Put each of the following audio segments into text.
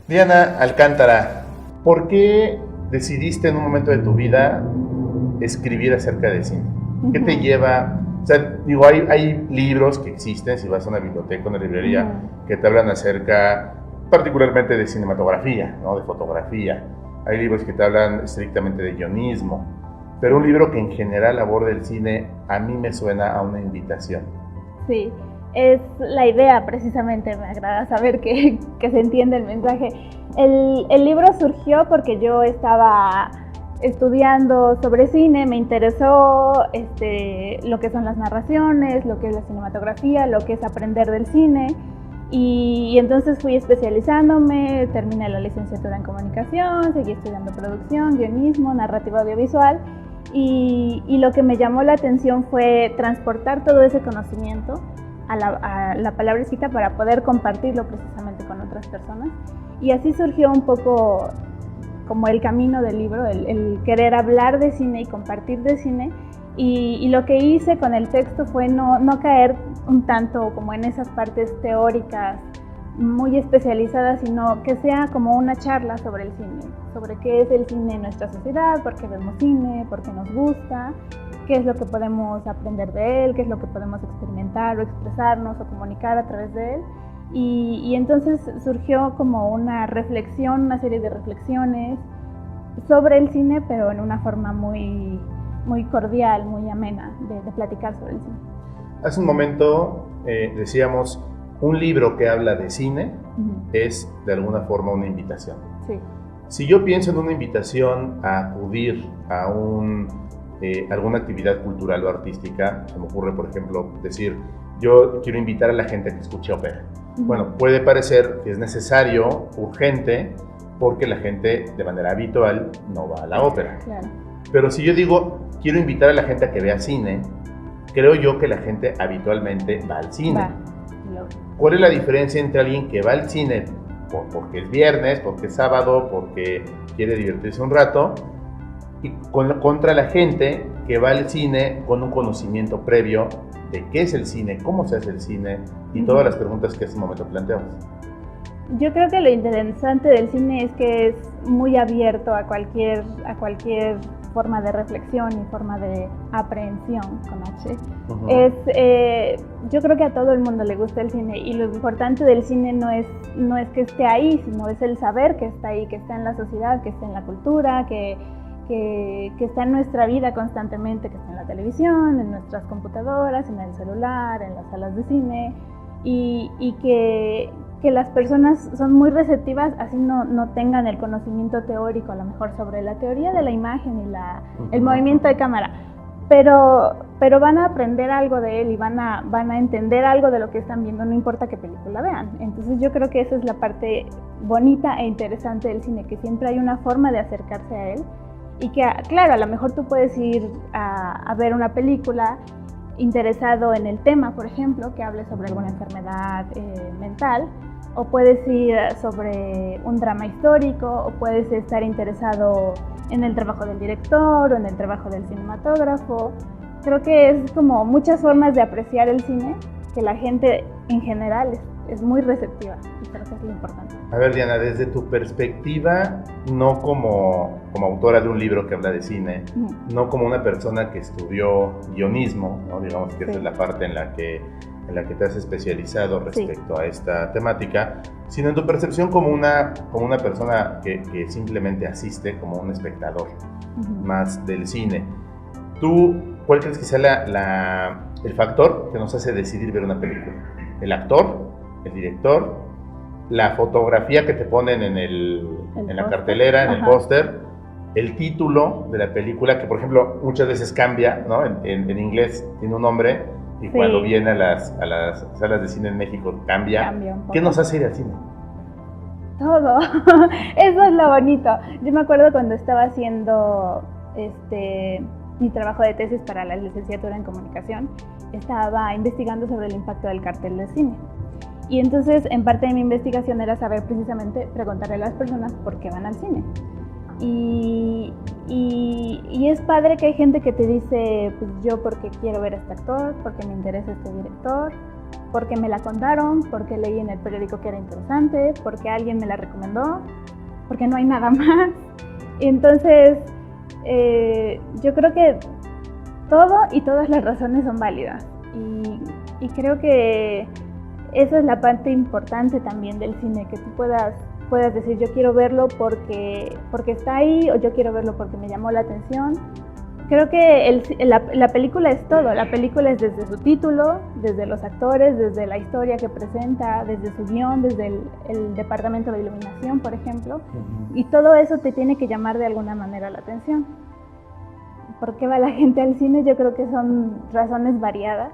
Diana Alcántara, ¿por qué decidiste en un momento de tu vida escribir acerca de cine? ¿Qué te lleva? O sea, digo, hay libros que existen, si vas a una biblioteca, una librería, que te hablan acerca particularmente de cinematografía, ¿no? De fotografía. Hay libros que te hablan estrictamente de guionismo, pero un libro que en general aborda el cine, a mí me suena a una invitación. Sí, es la idea precisamente, me agrada saber que se entiende el mensaje. El libro surgió porque yo estaba estudiando sobre cine, me interesó lo que son las narraciones, lo que es la cinematografía, lo que es aprender del cine. Y entonces fui especializándome, terminé la licenciatura en comunicación, seguí estudiando producción, guionismo, narrativa audiovisual. Y lo que me llamó la atención fue transportar todo ese conocimiento a la palabra escrita para poder compartirlo precisamente con otras personas. Y así surgió un poco como el camino del libro, el querer hablar de cine y compartir de cine. Y lo que hice con el texto fue no caer un tanto como en esas partes teóricas muy especializadas, sino que sea como una charla sobre el cine, sobre qué es el cine en nuestra sociedad, por qué vemos cine, por qué nos gusta, qué es lo que podemos aprender de él, qué es lo que podemos experimentar o expresarnos o comunicar a través de él. Y entonces surgió como una reflexión, una serie de reflexiones sobre el cine, pero en una forma muy cordial, muy amena de platicar sobre el cine. Hace un momento decíamos, un libro que habla de cine es de alguna forma una invitación. Sí. Si yo pienso en una invitación a acudir a alguna actividad cultural o artística, se me ocurre, por ejemplo, decir, yo quiero invitar a la gente a que escuche ópera. Bueno, puede parecer que es necesario, urgente, porque la gente de manera habitual no va a la ópera. Claro. Pero si yo digo, quiero invitar a la gente a que vea cine, creo yo que la gente habitualmente va al cine. ¿Cuál es la diferencia entre alguien que va al cine porque es viernes, porque es sábado, porque quiere divertirse un rato, y contra la gente que va al cine con un conocimiento previo de qué es el cine, cómo se hace el cine y todas las preguntas que hace un momento planteamos? Yo creo que lo interesante del cine es que es muy abierto a cualquier forma de reflexión y forma de aprehensión con H. Yo creo que a todo el mundo le gusta el cine, y lo importante del cine no es que esté ahí, sino es el saber que está ahí, que está en la sociedad, que está en la cultura, que está en nuestra vida constantemente, que está en la televisión, en nuestras computadoras, en el celular, en las salas de cine, y que las personas son muy receptivas, así no tengan el conocimiento teórico a lo mejor sobre la teoría de la imagen y el movimiento de cámara, pero van a aprender algo de él y van a entender algo de lo que están viendo, no importa qué película vean. Entonces yo creo que esa es la parte bonita e interesante del cine, que siempre hay una forma de acercarse a él, y que, claro, a lo mejor tú puedes ir a ver una película interesado en el tema, por ejemplo, que hable sobre alguna enfermedad mental, o puedes ir sobre un drama histórico, o puedes estar interesado en el trabajo del director o en el trabajo del cinematógrafo. Creo que es como muchas formas de apreciar el cine, que la gente en general es muy receptiva, y creo que es lo importante. A ver, Diana, desde tu perspectiva, no como autora de un libro que habla de cine, no como una persona que estudió guionismo, ¿no? Digamos que esa es la parte en la que te has especializado respecto a esta temática, sino en tu percepción como una persona que simplemente asiste como un espectador más del cine. ¿Tú cuál crees que sea el factor que nos hace decidir ver una película? ¿El actor? ¿El director? ¿La fotografía que te ponen en la cartelera, en el póster? ¿El título de la película, que por ejemplo muchas veces cambia, ¿no? En inglés tiene un nombre, y cuando viene a las salas de cine en México cambia un poco. ¿Qué nos hace ir al cine? Todo. Eso es lo bonito. Yo me acuerdo cuando estaba haciendo mi trabajo de tesis para la licenciatura en comunicación, estaba investigando sobre el impacto del cartel de cine. Y entonces, en parte de mi investigación era saber precisamente, preguntarle a las personas por qué van al cine. Y es padre que hay gente que te dice, pues yo porque quiero ver a este actor, porque me interesa este director, porque me la contaron, porque leí en el periódico que era interesante, porque alguien me la recomendó, porque no hay nada más. Entonces, yo creo que todo y todas las razones son válidas. Y creo que esa es la parte importante también del cine, que tú puedas decir, yo quiero verlo porque está ahí, o yo quiero verlo porque me llamó la atención. Creo que la película es todo. La película es desde su título, desde los actores, desde la historia que presenta, desde su guión, desde el departamento de iluminación, por ejemplo. Y todo eso te tiene que llamar de alguna manera la atención. ¿Por qué va la gente al cine? Yo creo que son razones variadas.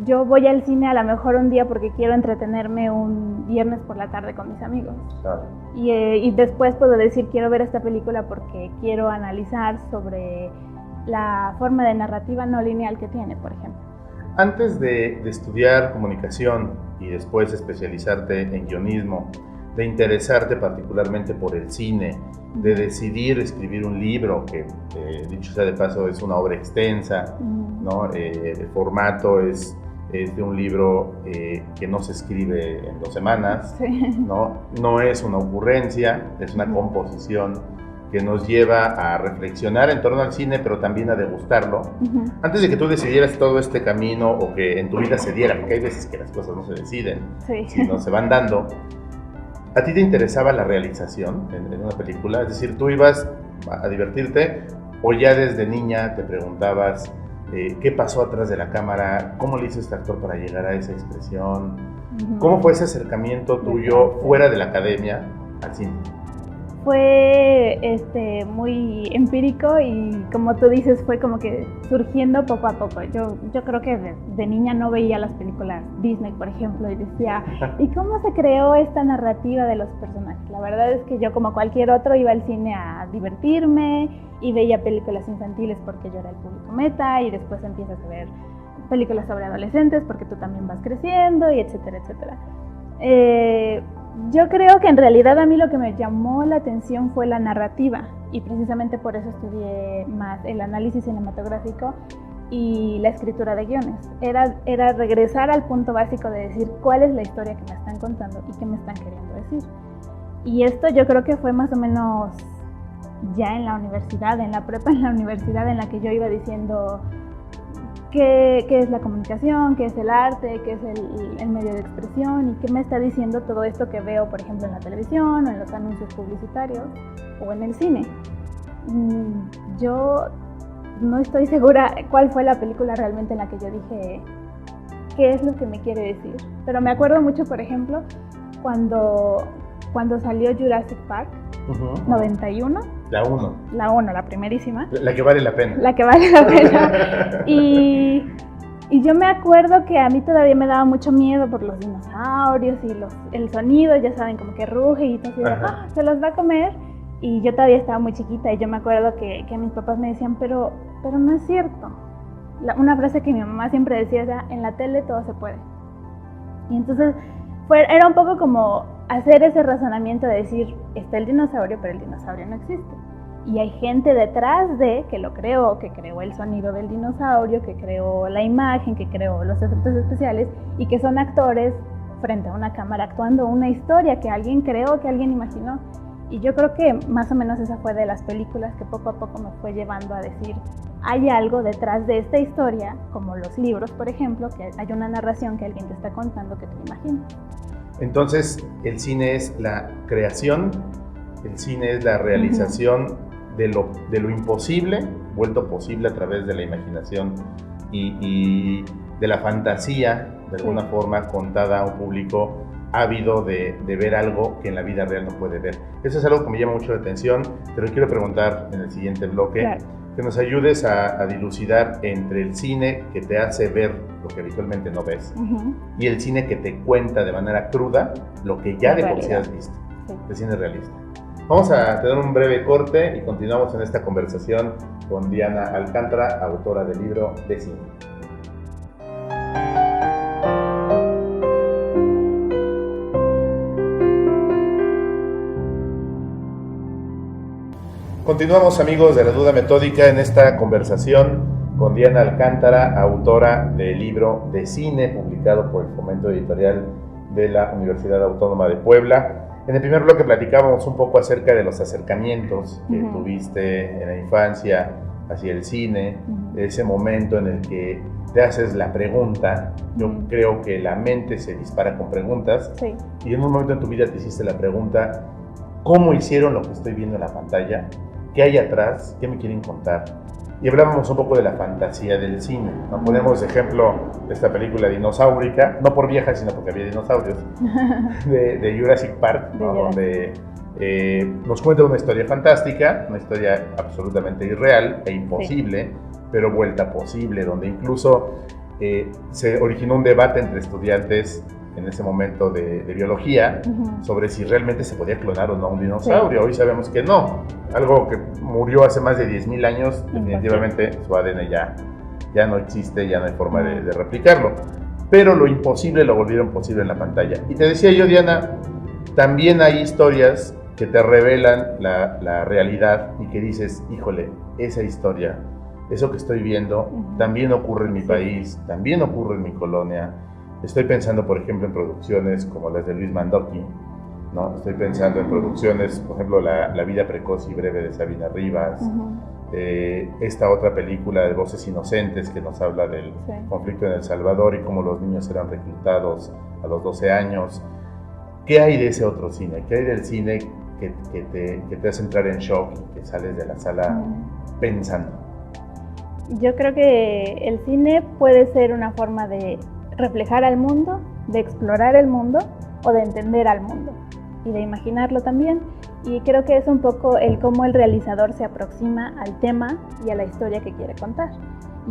Yo voy al cine a lo mejor un día porque quiero entretenerme un viernes por la tarde con mis amigos. Claro. Y después puedo decir, quiero ver esta película porque quiero analizar sobre la forma de narrativa no lineal que tiene, por ejemplo. Antes de estudiar comunicación y después especializarte en guionismo, de interesarte particularmente por el cine, de decidir escribir un libro, que dicho sea de paso es una obra extensa, ¿no? El formato es de un libro que no se escribe en 2 semanas, sí. No es una ocurrencia, es una composición que nos lleva a reflexionar en torno al cine, pero también a degustarlo. Antes de que tú decidieras todo este camino o que en tu vida se diera, porque hay veces que las cosas no se deciden, sí, sino se van dando, ¿a ti te interesaba la realización en una película? Es decir, ¿tú ibas a divertirte o ya desde niña te preguntabas qué pasó atrás de la cámara? ¿Cómo le hizo este actor para llegar a esa expresión? ¿Cómo fue ese acercamiento tuyo fuera de la academia al cine? Fue muy empírico y, como tú dices, fue como que surgiendo poco a poco. Yo creo que de niña no veía las películas Disney, por ejemplo, y decía, ¿y cómo se creó esta narrativa de los personajes? La verdad es que yo, como cualquier otro, iba al cine a divertirme y veía películas infantiles porque yo era el público meta, y después empiezas a ver películas sobre adolescentes porque tú también vas creciendo, y etcétera, etcétera. Yo creo que en realidad a mí lo que me llamó la atención fue la narrativa, y precisamente por eso estudié más el análisis cinematográfico y la escritura de guiones. Era regresar al punto básico de decir cuál es la historia que me están contando y qué me están queriendo decir. Y esto yo creo que fue más o menos ya en la universidad, en la prepa, en la universidad, en la que yo iba diciendo qué es la comunicación, qué es el arte, qué es el medio de expresión, y qué me está diciendo todo esto que veo, por ejemplo, en la televisión o en los anuncios publicitarios o en el cine. Yo no estoy segura cuál fue la película realmente en la que yo dije qué es lo que me quiere decir, pero me acuerdo mucho, por ejemplo, cuando salió Jurassic Park, 91. La 1. La 1, la primerísima. La que vale la pena. La que vale la pena. Y yo me acuerdo que a mí todavía me daba mucho miedo por los dinosaurios y el sonido, ya saben, como que ruge y todo, se los va a comer. Y yo todavía estaba muy chiquita, y yo me acuerdo que mis papás me decían, pero no es cierto. Una frase que mi mamá siempre decía era, en la tele todo se puede. Y entonces era un poco como hacer ese razonamiento de decir, está el dinosaurio, pero el dinosaurio no existe. Y hay gente detrás que lo creó, que creó el sonido del dinosaurio, que creó la imagen, que creó los efectos especiales, y que son actores frente a una cámara actuando una historia que alguien creó, que alguien imaginó. Y yo creo que más o menos esa fue de las películas que poco a poco me fue llevando a decir, hay algo detrás de esta historia, como los libros, por ejemplo, que hay una narración que alguien te está contando que te imaginas. Entonces, el cine es la creación, el cine es la realización de lo imposible, vuelto posible a través de la imaginación y de la fantasía, de alguna forma, contada a un público ávido de ver algo que en la vida real no puede ver. Eso es algo que me llama mucho la atención. Te lo quiero preguntar en el siguiente bloque, claro, que nos ayudes a dilucidar entre el cine que te hace ver lo que habitualmente no ves y el cine que te cuenta de manera cruda lo que ya de por sí has visto, el cine realista. Vamos a tener un breve corte y continuamos en esta conversación con Diana Alcántara, autora del libro de cine. Continuamos, amigos de La Duda Metódica, en esta conversación con Diana Alcántara, autora del libro de cine publicado por el Fomento Editorial de la Universidad Autónoma de Puebla. En el primer bloque platicábamos un poco acerca de los acercamientos que tuviste en la infancia hacia el cine, ese momento en el que te haces la pregunta. Yo creo que la mente se dispara con preguntas, y en un momento en tu vida te hiciste la pregunta: ¿cómo hicieron lo que estoy viendo en la pantalla? ¿Qué hay atrás? ¿Qué me quieren contar? Y hablábamos un poco de la fantasía del cine. Nos ponemos ejemplo de esta película dinosaurica, no por vieja, sino porque había dinosaurios, de Jurassic Park, ¿no? Donde nos cuenta una historia fantástica, una historia absolutamente irreal e imposible, pero vuelta posible, donde incluso se originó un debate entre estudiantes en ese momento de biología sobre si realmente se podía clonar o no un dinosaurio. Hoy sabemos que no. Algo que murió hace más de 10.000 años, definitivamente su ADN ya no existe, ya no hay forma de replicarlo. Pero lo imposible lo volvieron posible en la pantalla. Y te decía yo, Diana, también hay historias que te revelan la realidad y que dices: híjole, esa historia, eso que estoy viendo, también ocurre en mi país, también ocurre en mi colonia. Estoy pensando, por ejemplo, en producciones como las de Luis Mandoki, ¿no? Estoy pensando en producciones, por ejemplo, La vida precoz y breve de Sabina Rivas, esta otra película de Voces Inocentes que nos habla del conflicto en El Salvador y cómo los niños eran reclutados a los 12 años. ¿Qué hay de ese otro cine? ¿Qué hay del cine que te hace entrar en shock y que sales de la sala pensando? Yo creo que el cine puede ser una forma de reflejar al mundo, de explorar el mundo o de entender al mundo y de imaginarlo también. Y creo que es un poco el cómo el realizador se aproxima al tema y a la historia que quiere contar.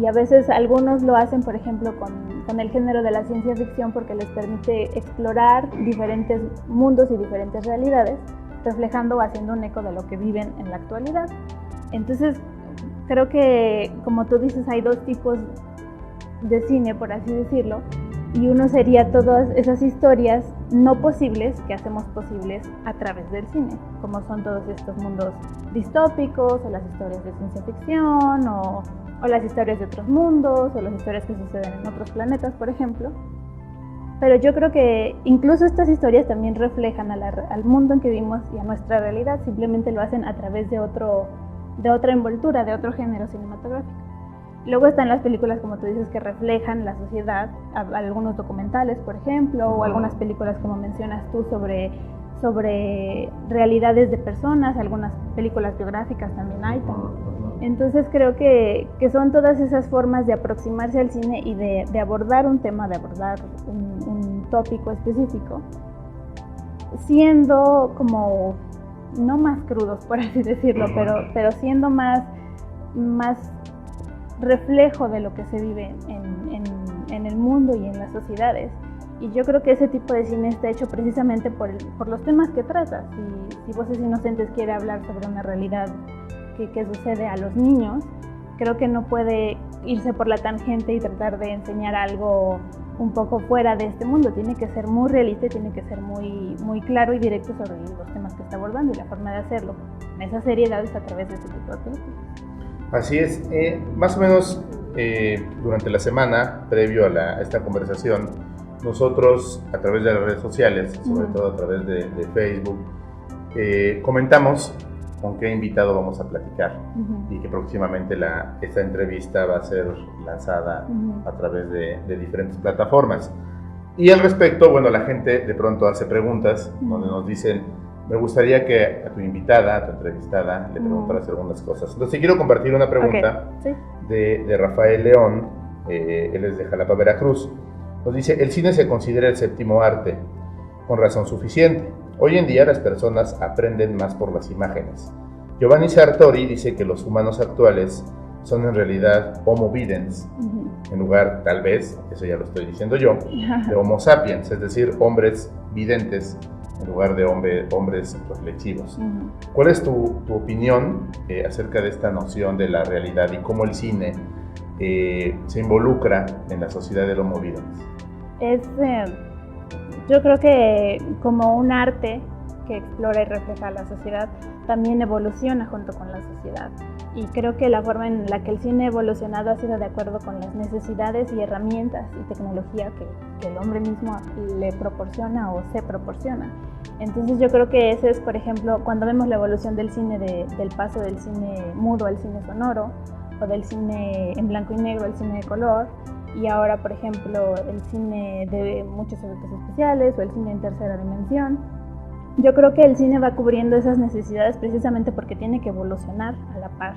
Y a veces algunos lo hacen, por ejemplo, con el género de la ciencia ficción, porque les permite explorar diferentes mundos y diferentes realidades, reflejando o haciendo un eco de lo que viven en la actualidad. Entonces, creo que, como tú dices, hay dos tipos de cine, por así decirlo, y uno sería todas esas historias no posibles que hacemos posibles a través del cine, como son todos estos mundos distópicos, o las historias de ciencia ficción, o las historias de otros mundos, o las historias que suceden en otros planetas, por ejemplo. Pero yo creo que incluso estas historias también reflejan al mundo en que vivimos y a nuestra realidad, simplemente lo hacen a través de otra envoltura, de otro género cinematográfico. Luego están las películas, como tú dices, que reflejan la sociedad, algunos documentales, por ejemplo, o algunas películas, como mencionas tú, sobre realidades de personas, algunas películas biográficas también hay. Entonces creo que son todas esas formas de aproximarse al cine y de abordar un tema, de abordar un tópico específico, siendo como, no más crudos, por así decirlo, pero siendo más reflejo de lo que se vive en el mundo y en las sociedades. Y yo creo que ese tipo de cine está hecho precisamente por los temas que trata. Si Voces Inocentes quiere hablar sobre una realidad que sucede a los niños, creo que no puede irse por la tangente y tratar de enseñar algo un poco fuera de este mundo. Tiene que ser muy realista, tiene que ser muy, muy claro y directo sobre los temas que está abordando, y la forma de hacerlo con esa seriedad es a través de este tipo de películas. Así es. Más o menos durante la semana, previo a esta conversación, nosotros, a través de las redes sociales, sobre todo a través de Facebook, comentamos con qué invitado vamos a platicar, y que próximamente esta entrevista va a ser lanzada a través de diferentes plataformas. Y al respecto, bueno, la gente de pronto hace preguntas donde nos dicen: me gustaría que a tu invitada, a tu entrevistada, le preguntaras algunas cosas. Entonces quiero compartir una pregunta de Rafael León, él es de Jalapa, Veracruz. Nos dice: el cine se considera el séptimo arte, con razón suficiente. Hoy en día las personas aprenden más por las imágenes. Giovanni Sartori dice que los humanos actuales son en realidad Homo videns, en lugar, tal vez, eso ya lo estoy diciendo yo, de Homo sapiens, es decir, hombres videntes en lugar de hombres reflexivos. ¿Cuál es tu opinión acerca de esta noción de la realidad y cómo el cine se involucra en la sociedad del Homo videns? Yo creo que como un arte que explora y refleja la sociedad también evoluciona junto con la sociedad. Y creo que la forma en la que el cine ha evolucionado ha sido de acuerdo con las necesidades y herramientas y tecnología que el hombre mismo le proporciona o se proporciona. Entonces yo creo que ese es, por ejemplo, cuando vemos la evolución del cine, del paso del cine mudo al cine sonoro, o del cine en blanco y negro al cine de color, y ahora, por ejemplo, el cine de muchos efectos especiales o el cine en tercera dimensión. Yo creo que el cine va cubriendo esas necesidades precisamente porque tiene que evolucionar a la par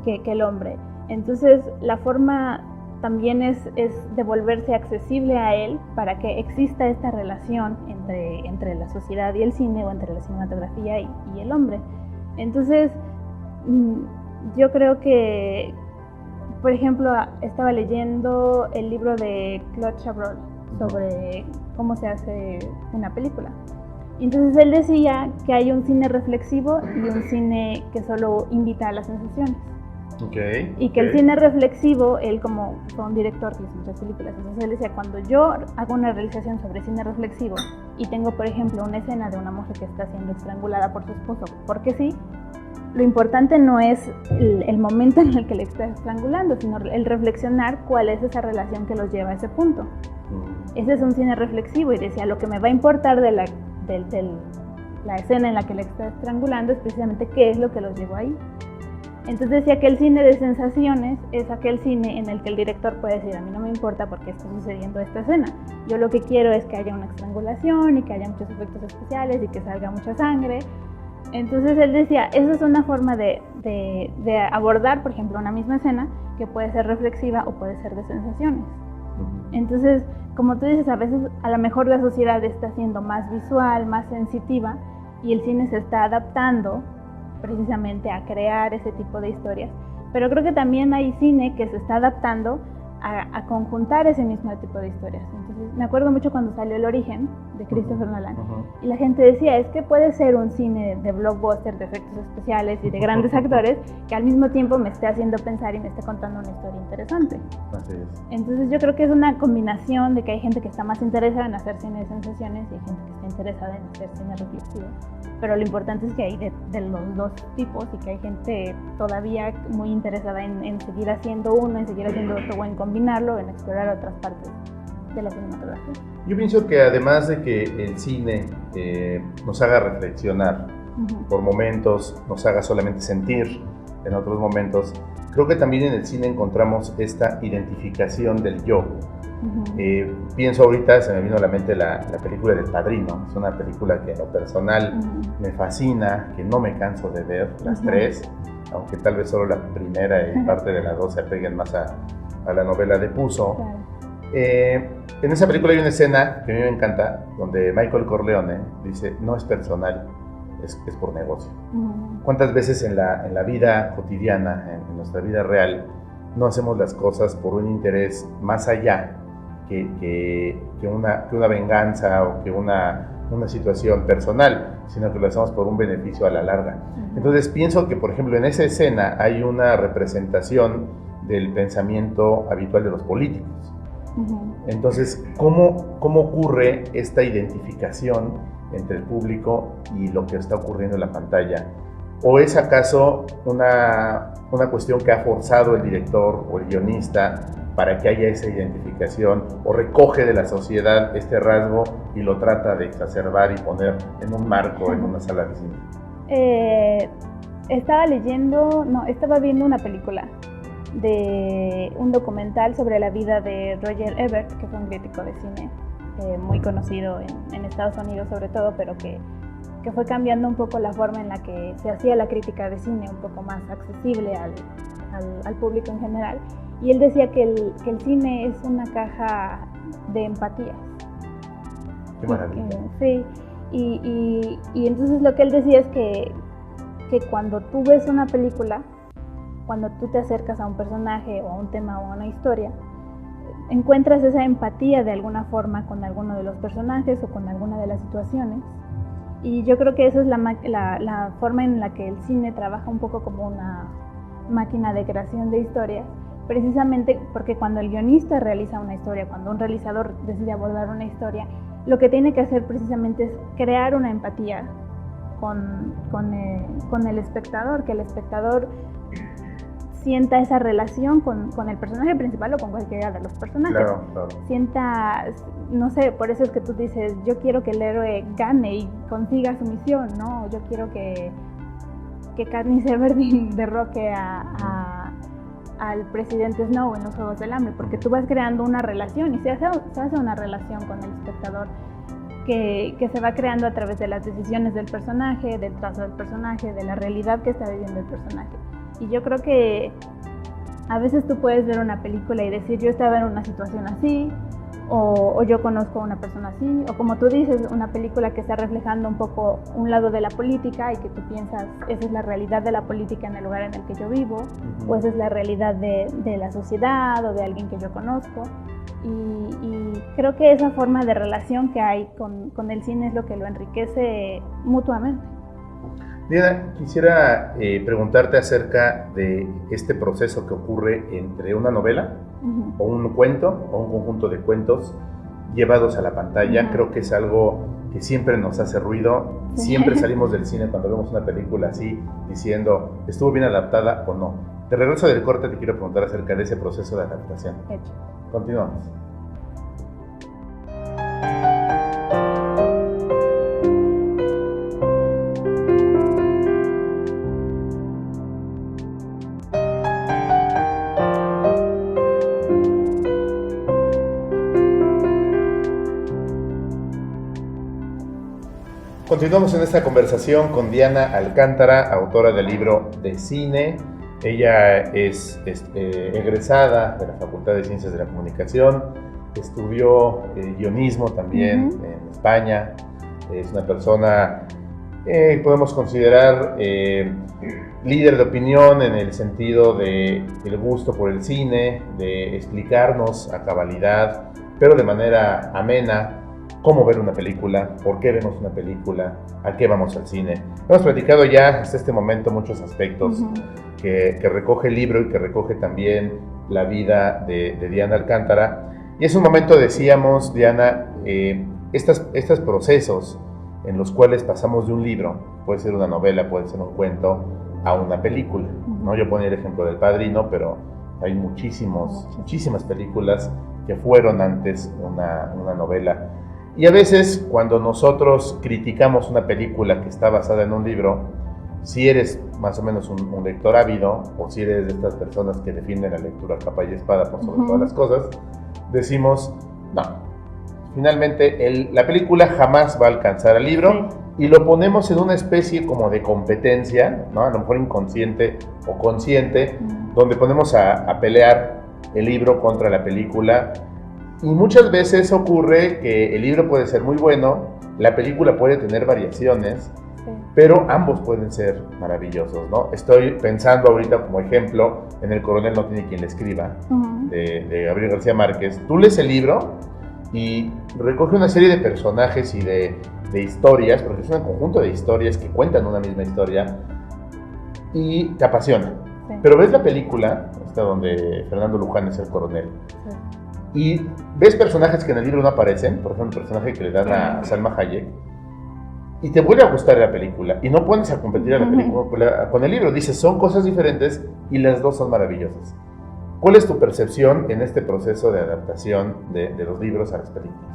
que el hombre. Entonces, la forma también es de volverse accesible a él para que exista esta relación entre la sociedad y el cine, o entre la cinematografía y el hombre. Entonces, yo creo que, por ejemplo, estaba leyendo el libro de Claude Chabrol sobre cómo se hace una película. Entonces él decía que hay un cine reflexivo y un cine que solo invita a las sensaciones. Y que el cine reflexivo, él como fue un director que hizo muchas películas, entonces él decía, cuando yo hago una realización sobre cine reflexivo y tengo, por ejemplo, una escena de una mujer que está siendo estrangulada por su esposo, porque sí, lo importante no es el momento en el que le está estrangulando, sino el reflexionar cuál es esa relación que los lleva a ese punto. Ese es un cine reflexivo, y decía, lo que me va a importar de la escena en la que le está estrangulando es precisamente qué es lo que los llevó ahí. Entonces decía que el cine de sensaciones es aquel cine en el que el director puede decir, a mí no me importa por qué está sucediendo esta escena, yo lo que quiero es que haya una estrangulación y que haya muchos efectos especiales y que salga mucha sangre. Entonces él decía, esa es una forma de abordar, por ejemplo, una misma escena que puede ser reflexiva o puede ser de sensaciones. Entonces, como tú dices, a veces a lo mejor la sociedad está siendo más visual, más sensitiva, y el cine se está adaptando precisamente a crear ese tipo de historias. Pero creo que también hay cine que se está adaptando a conjuntar ese mismo tipo de historias. Entonces, me acuerdo mucho cuando salió El Origen, de Christopher Nolan, y la gente decía, es que puede ser un cine de blockbuster, de efectos especiales y de grandes actores, que al mismo tiempo me esté haciendo pensar y me esté contando una historia interesante. Así es. Entonces yo creo que es una combinación de que hay gente que está más interesada en hacer cine de sensaciones y hay gente que está interesada en hacer cine reflexivo. Pero lo importante es que hay de los dos tipos, y que hay gente todavía muy interesada en seguir haciendo uno, en seguir haciendo otro, o en combinarlo, en explorar otras partes de la cinematografía. Yo pienso que además de que el cine nos haga reflexionar, por momentos nos haga solamente sentir, en otros momentos, creo que también en el cine encontramos esta identificación del yo. Pienso ahorita, se me vino a la mente la película del Padrino. Es una película que en lo personal me fascina, que no me canso de ver, las tres, aunque tal vez solo la primera y parte de las dos se apeguen más a la novela de Puzo. Claro. En esa película hay una escena que a mí me encanta, donde Michael Corleone dice, no es personal, es por negocio. ¿Cuántas veces en la vida cotidiana, en nuestra vida real, no hacemos las cosas por un interés más allá que una venganza o que una situación personal, sino que lo hacemos por un beneficio a la larga? Entonces pienso que, por ejemplo, en esa escena hay una representación del pensamiento habitual de los políticos. Entonces, ¿cómo ocurre esta identificación entre el público y lo que está ocurriendo en la pantalla? ¿O es acaso una cuestión que ha forzado el director o el guionista para que haya esa identificación, o recoge de la sociedad este rasgo y lo trata de exacerbar y poner en un marco, en una sala de cine? Estaba viendo una película de un documental sobre la vida de Roger Ebert, que fue un crítico de cine muy conocido en Estados Unidos sobre todo, pero que fue cambiando un poco la forma en la que se hacía la crítica de cine, un poco más accesible al público en general. Y él decía que el cine es una caja de empatías. Qué maravilla. Sí, y entonces lo que él decía es que cuando tú ves una película, cuando tú te acercas a un personaje o a un tema o a una historia, encuentras esa empatía de alguna forma con alguno de los personajes o con alguna de las situaciones. Y yo creo que esa es la forma en la que el cine trabaja un poco como una máquina de creación de historias, precisamente porque cuando el guionista realiza una historia, cuando un realizador decide abordar una historia, lo que tiene que hacer precisamente es crear una empatía con el espectador, que el espectador sienta esa relación con el personaje principal o con cualquiera de los personajes. Claro. Sienta, no sé, por eso es que tú dices, yo quiero que el héroe gane y consiga su misión, ¿no? Yo quiero que Katniss Everdeen derroque al presidente Snow en los Juegos del Hambre, porque tú vas creando una relación y se hace una relación con el espectador que se va creando a través de las decisiones del personaje, del trazo del personaje, de la realidad que está viviendo el personaje. Y yo creo que a veces tú puedes ver una película y decir, yo estaba en una situación así, o yo conozco a una persona así, o como tú dices, una película que está reflejando un poco un lado de la política y que tú piensas, esa es la realidad de la política en el lugar en el que yo vivo, o esa es la realidad de la sociedad o de alguien que yo conozco. Y creo que esa forma de relación que hay con el cine es lo que lo enriquece mutuamente. Diana, quisiera preguntarte acerca de este proceso que ocurre entre una novela o un cuento o un conjunto de cuentos llevados a la pantalla. Creo que es algo que siempre nos hace ruido. Siempre salimos del cine cuando vemos una película así diciendo, ¿estuvo bien adaptada o no? De regreso del corte te quiero preguntar acerca de ese proceso de adaptación. Hecho. Continuamos. Continuamos en esta conversación con Diana Alcántara, autora del libro de cine. Ella es egresada de la Facultad de Ciencias de la Comunicación, estudió guionismo también en España. Es una persona, podemos considerar, líder de opinión en el sentido de el gusto por el cine, de explicarnos a cabalidad, pero de manera amena, cómo ver una película, por qué vemos una película, a qué vamos al cine. Hemos platicado ya hasta este momento muchos aspectos que recoge el libro y que recoge también la vida de Diana Alcántara. Y es un momento, decíamos, Diana, estos procesos en los cuales pasamos de un libro, puede ser una novela, puede ser un cuento, a una película, ¿no? Yo ponía el ejemplo del Padrino, pero hay muchísimas películas que fueron antes una novela. Y a veces, cuando nosotros criticamos una película que está basada en un libro, si eres más o menos un lector ávido, o si eres de estas personas que defienden la lectura capa y espada por sobre todas las cosas, decimos, no, finalmente la película jamás va a alcanzar al libro, y lo ponemos en una especie como de competencia, ¿no? A lo mejor inconsciente o consciente, donde ponemos a pelear el libro contra la película. Y muchas veces ocurre que el libro puede ser muy bueno, la película puede tener variaciones, pero ambos pueden ser maravillosos, ¿no? Estoy pensando ahorita como ejemplo en El coronel no tiene quien le escriba, de Gabriel García Márquez. Tú lees el libro y recoge una serie de personajes y de historias, porque es un conjunto de historias que cuentan una misma historia, y te apasiona. Pero ves la película, esta donde Fernando Luján es el coronel, y ves personajes que en el libro no aparecen, por ejemplo, el personaje que le dan a Salma Hayek, y te vuelve a gustar la película, y no pones a competir a la película con el libro, dices, son cosas diferentes y las dos son maravillosas. ¿Cuál es tu percepción en este proceso de adaptación de los libros a las películas?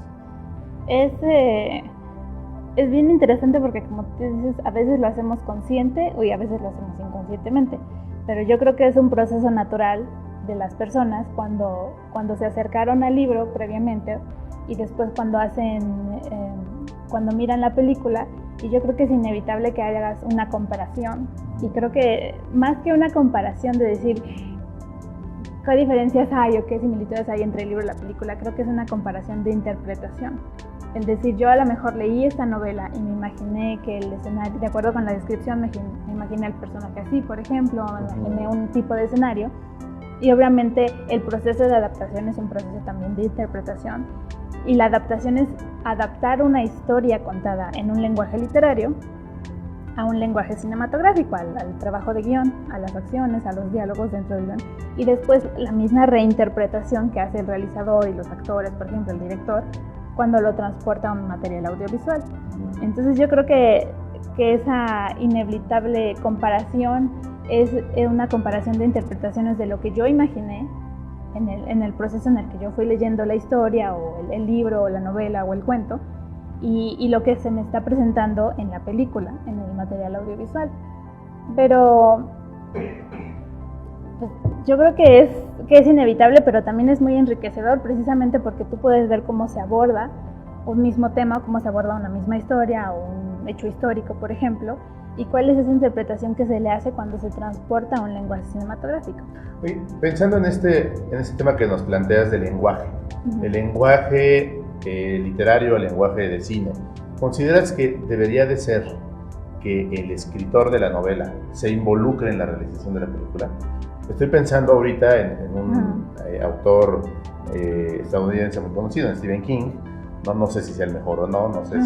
Es bien interesante porque, como tú dices, a veces lo hacemos consciente y a veces lo hacemos inconscientemente, pero yo creo que es un proceso natural de las personas cuando se acercaron al libro previamente y después cuando miran la película, y yo creo que es inevitable que hagas una comparación, y creo que más que una comparación de decir qué diferencias hay o qué similitudes hay entre el libro y la película, creo que es una comparación de interpretación. El decir, yo a lo mejor leí esta novela y me imaginé que el escenario, de acuerdo con la descripción, me imaginé al personaje así, por ejemplo, me imaginé un tipo de escenario. Y obviamente el proceso de adaptación es un proceso también de interpretación. Y la adaptación es adaptar una historia contada en un lenguaje literario a un lenguaje cinematográfico, al trabajo de guión, a las acciones, a los diálogos dentro del guión. Y después la misma reinterpretación que hace el realizador y los actores, por ejemplo, el director, cuando lo transporta a un material audiovisual. Entonces yo creo que que esa inevitable comparación es una comparación de interpretaciones de lo que yo imaginé en el proceso en el que yo fui leyendo la historia o el libro o la novela o el cuento y lo que se me está presentando en la película, en el material audiovisual. Pero pues, yo creo que es inevitable, pero también es muy enriquecedor precisamente porque tú puedes ver cómo se aborda un mismo tema, cómo se aborda una misma historia o un hecho histórico, por ejemplo, y cuál es esa interpretación que se le hace cuando se transporta a un lenguaje cinematográfico. Oye, pensando en este tema que nos planteas del lenguaje, el lenguaje literario, el lenguaje de cine, ¿consideras que debería de ser que el escritor de la novela se involucre en la realización de la película? Estoy pensando ahorita en un autor estadounidense muy conocido, en Stephen King. No sé si sea el mejor o no sé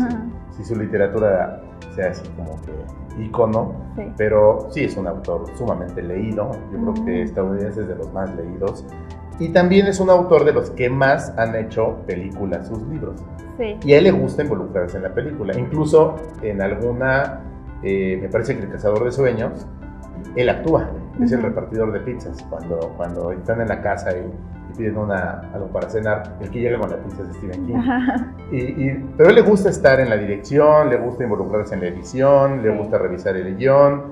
si su literatura sea así como que ícono, sí. Pero sí es un autor sumamente leído. Yo creo que estadounidense es de los más leídos. Y también es un autor de los que más han hecho películas sus libros. Sí. Y a él le gusta involucrarse en la película. Incluso en alguna, me parece que El Cazador de Sueños, él actúa. Es el repartidor de pizzas. Cuando están en la casa y piden algo para cenar, el que llega con la pizza es Stephen King. Pero a él le gusta estar en la dirección, le gusta involucrarse en la edición, le gusta revisar el guión,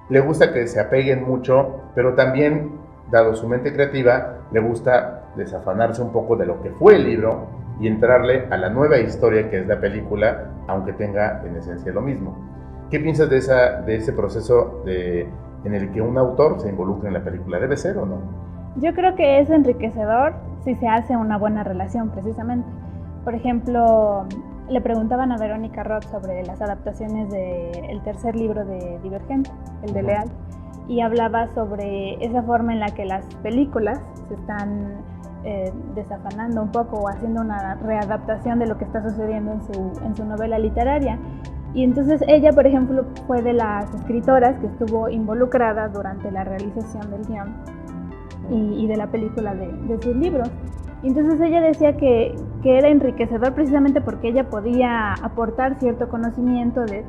le gusta que se apeguen mucho, pero también, dado su mente creativa, le gusta desafanarse un poco de lo que fue el libro y entrarle a la nueva historia que es la película, aunque tenga en esencia lo mismo. ¿Qué piensas de ese proceso en el que un autor se involucra en la película? ¿Debe ser o no? Yo creo que es enriquecedor si se hace una buena relación, precisamente. Por ejemplo, le preguntaban a Verónica Roth sobre las adaptaciones del tercer libro de Divergente, el de Leal, y hablaba sobre esa forma en la que las películas se están desafanando un poco o haciendo una readaptación de lo que está sucediendo en su novela literaria. Y entonces ella, por ejemplo, fue de las escritoras que estuvo involucrada durante la realización del guión y de la película de sus libros. Y entonces ella decía que era enriquecedor precisamente porque ella podía aportar cierto conocimiento de,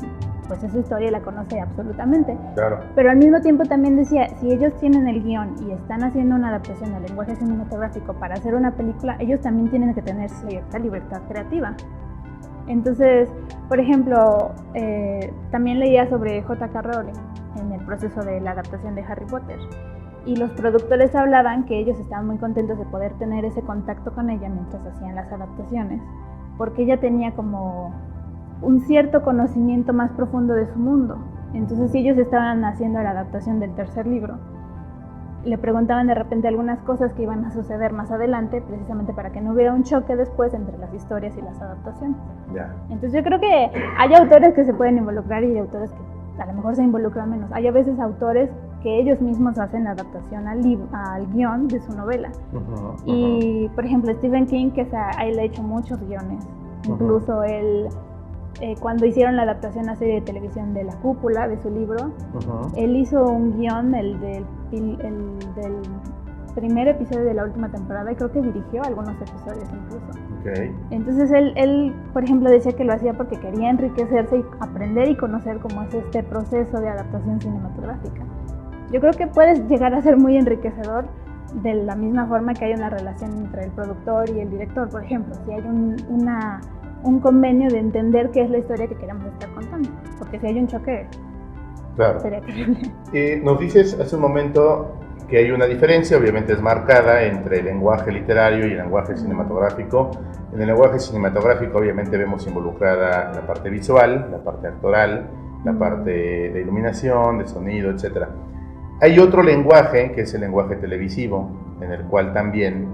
pues esa historia la conoce absolutamente. Claro. Pero al mismo tiempo también decía, si ellos tienen el guión y están haciendo una adaptación al lenguaje cinematográfico para hacer una película, ellos también tienen que tener cierta libertad creativa. Entonces, por ejemplo, también leía sobre J.K. Rowling en el proceso de la adaptación de Harry Potter. Y los productores hablaban que ellos estaban muy contentos de poder tener ese contacto con ella mientras hacían las adaptaciones, porque ella tenía como un cierto conocimiento más profundo de su mundo. Entonces, si ellos estaban haciendo la adaptación del tercer libro, le preguntaban de repente algunas cosas que iban a suceder más adelante, precisamente para que no hubiera un choque después entre las historias y las adaptaciones. Yeah. Entonces yo creo que hay autores que se pueden involucrar y hay autores que a lo mejor se involucran menos. Hay a veces autores que ellos mismos hacen la adaptación al guión de su novela. Y, por ejemplo, Stephen King, que él ha hecho muchos guiones. Incluso él, cuando hicieron la adaptación a serie de televisión de La Cúpula, de su libro, él hizo un guión, el del primer episodio de la última temporada, y creo que dirigió algunos episodios incluso. Okay. Entonces él, por ejemplo, decía que lo hacía porque quería enriquecerse y aprender y conocer cómo es este proceso de adaptación cinematográfica. Yo creo que puedes llegar a ser muy enriquecedor de la misma forma que hay una relación entre el productor y el director, por ejemplo, si hay un convenio de entender qué es la historia que queremos estar contando, porque si hay un choque, claro, sería terrible. Nos dices hace un momento que hay una diferencia, obviamente es marcada, entre el lenguaje literario y el lenguaje cinematográfico. En el lenguaje cinematográfico obviamente vemos involucrada la parte visual, la parte actoral, la parte de iluminación, de sonido, etc. Hay otro lenguaje, que es el lenguaje televisivo, en el cual también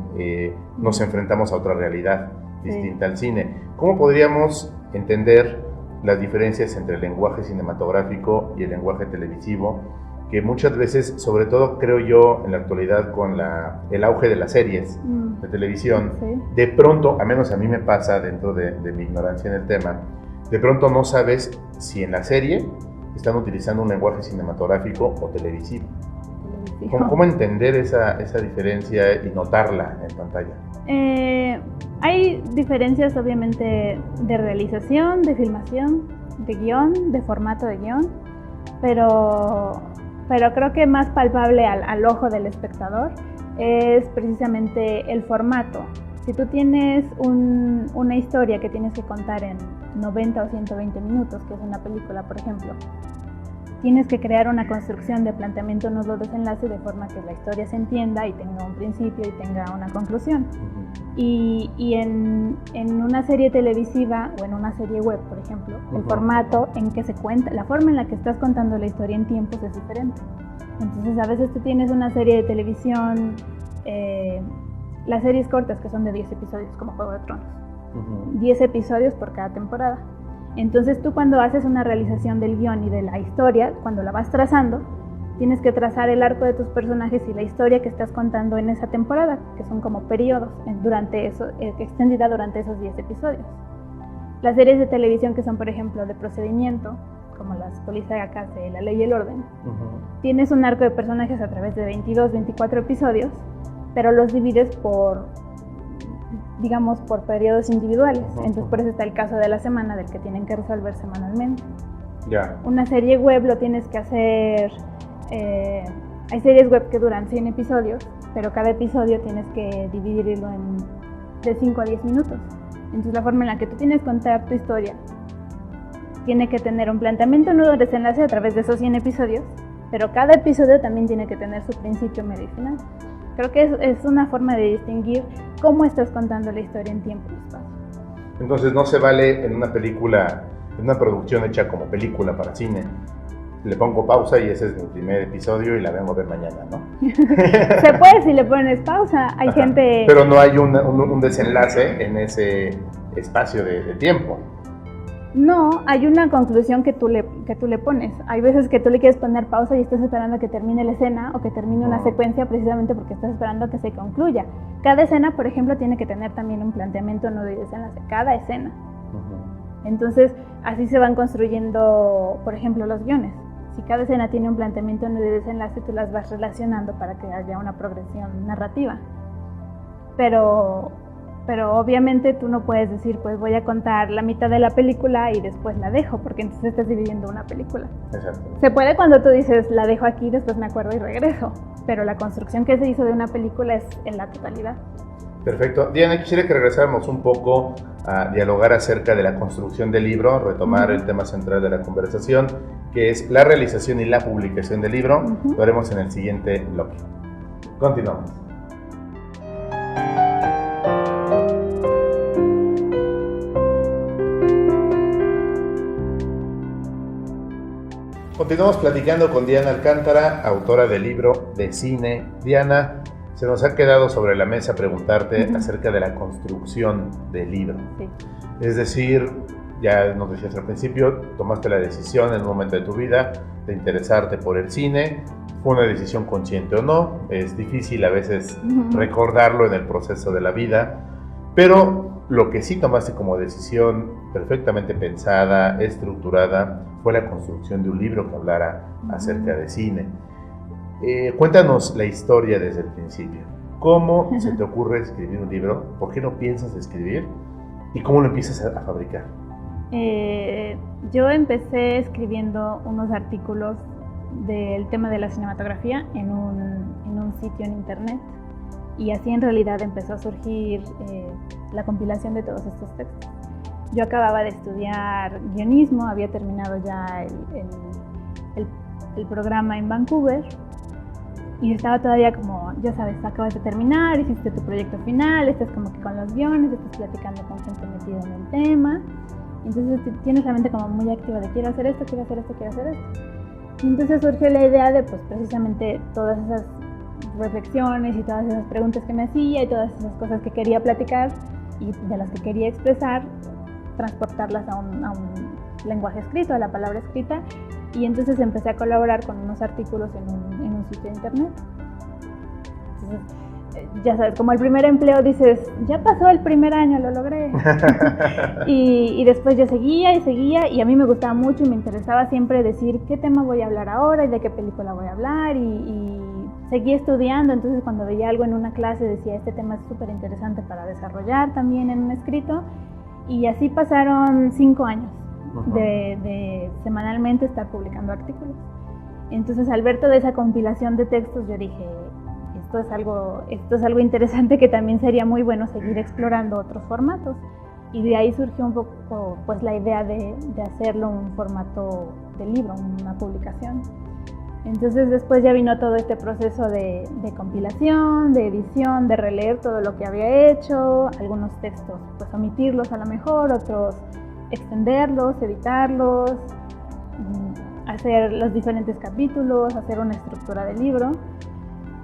nos enfrentamos a otra realidad distinta al cine. ¿Cómo podríamos entender las diferencias entre el lenguaje cinematográfico y el lenguaje televisivo? Que muchas veces, sobre todo creo yo en la actualidad con el auge de las series de televisión, de pronto, al menos a mí me pasa dentro de mi ignorancia en el tema, de pronto no sabes si en la serie están utilizando un lenguaje cinematográfico o televisivo. ¿Cómo entender esa diferencia y notarla en pantalla? Hay diferencias obviamente de realización, de filmación, guión, de formato de guión, pero creo que más palpable al ojo del espectador es precisamente el formato. Si tú tienes una historia que tienes que contar en 90 o 120 minutos, que es una película, por ejemplo, tienes que crear una construcción de planteamiento nudo-desenlace de forma que la historia se entienda y tenga un principio y tenga una conclusión. Y en una serie televisiva o en una serie web, por ejemplo, el formato en que se cuenta, la forma en la que estás contando la historia en tiempos es diferente. Entonces, a veces tú tienes una serie de televisión, las series cortas que son de 10 episodios, como Juego de Tronos, 10 episodios por cada temporada. Entonces tú cuando haces una realización del guión y de la historia, cuando la vas trazando, tienes que trazar el arco de tus personajes y la historia que estás contando en esa temporada, que son como periodos, extendida durante esos 10 episodios. Las series de televisión que son, por ejemplo, de procedimiento, como las policíacas de La Ley y el Orden, tienes un arco de personajes a través de 22, 24 episodios, pero los divides por periodos individuales. Entonces por eso está el caso de la semana, del que tienen que resolver semanalmente. Una serie web lo tienes que hacer, hay series web que duran 100 episodios, pero cada episodio tienes que dividirlo de 5 a 10 minutos. Entonces la forma en la que tú tienes que contar tu historia tiene que tener un planteamiento, nudo, desenlace a través de esos 100 episodios, pero cada episodio también tiene que tener su principio, medio y final. Creo que es una forma de distinguir cómo estás contando la historia en tiempo y espacio. Entonces no se vale en una película, en una producción hecha como película para cine, le pongo pausa y ese es mi primer episodio y la vengo a ver mañana, ¿no? Se puede si le pones pausa, hay gente... Pero no hay un desenlace en ese espacio de tiempo. No, hay una conclusión que tú le pones. Hay veces que tú le quieres poner pausa y estás esperando a que termine la escena o que termine una secuencia precisamente porque estás esperando a que se concluya. Cada escena, por ejemplo, tiene que tener también un planteamiento, nudo y desenlace. Cada escena. Entonces, así se van construyendo, por ejemplo, los guiones. Si cada escena tiene un planteamiento, nudo y desenlace, tú las vas relacionando para que haya una progresión narrativa. Pero obviamente tú no puedes decir, pues voy a contar la mitad de la película y después la dejo, porque entonces estás dividiendo una película. Exacto. Se puede cuando tú dices, la dejo aquí, después me acuerdo y regreso, pero la construcción que se hizo de una película es en la totalidad. Perfecto. Diana, quisiera que regresáramos un poco a dialogar acerca de la construcción del libro, retomar el tema central de la conversación, que es la realización y la publicación del libro. Lo haremos en el siguiente bloque. Continuamos. Continuamos platicando con Diana Alcántara, autora del libro de cine. Diana, se nos ha quedado sobre la mesa preguntarte acerca de la construcción del libro. Sí. Es decir, ya nos decías al principio, tomaste la decisión en un momento de tu vida de interesarte por el cine. ¿Fue una decisión consciente o no? Es difícil a veces recordarlo en el proceso de la vida, pero lo que sí tomaste como decisión perfectamente pensada, estructurada, fue la construcción de un libro que hablara acerca de cine. Cuéntanos la historia desde el principio. ¿Cómo se te ocurre escribir un libro? ¿Por qué no piensas escribir? ¿Y cómo lo empiezas a fabricar? Yo empecé escribiendo unos artículos del tema de la cinematografía en un sitio en internet, y así en realidad empezó a surgir la compilación de todos estos textos. Yo acababa de estudiar guionismo, había terminado ya el programa en Vancouver y estaba todavía como, ya sabes, acabas de terminar, hiciste tu proyecto final, estás como que con los guiones, estás platicando con gente metida en el tema, entonces tienes la mente como muy activa de quiero hacer esto, quiero hacer esto, quiero hacer esto. Y entonces surgió la idea de pues precisamente todas esas reflexiones y todas esas preguntas que me hacía y todas esas cosas que quería platicar y de las que quería expresar, transportarlas a un lenguaje escrito, a la palabra escrita, y entonces empecé a colaborar con unos artículos en un sitio de internet. Entonces, ya sabes, como el primer empleo dices, ya pasó el primer año, lo logré. y después yo seguía y a mí me gustaba mucho y me interesaba siempre decir qué tema voy a hablar ahora y de qué película voy a hablar y seguía estudiando, entonces cuando veía algo en una clase decía este tema es súper interesante para desarrollar también en un escrito, y así pasaron 5 años de semanalmente estar publicando artículos. Entonces, al ver toda esa compilación de textos, yo dije, esto es algo interesante que también sería muy bueno seguir explorando otros formatos. Y de ahí surgió un poco pues, la idea de hacerlo un formato de libro, una publicación. Entonces después ya vino todo este proceso de compilación, de edición, de releer todo lo que había hecho, algunos textos pues omitirlos a lo mejor, otros extenderlos, editarlos, hacer los diferentes capítulos, hacer una estructura del libro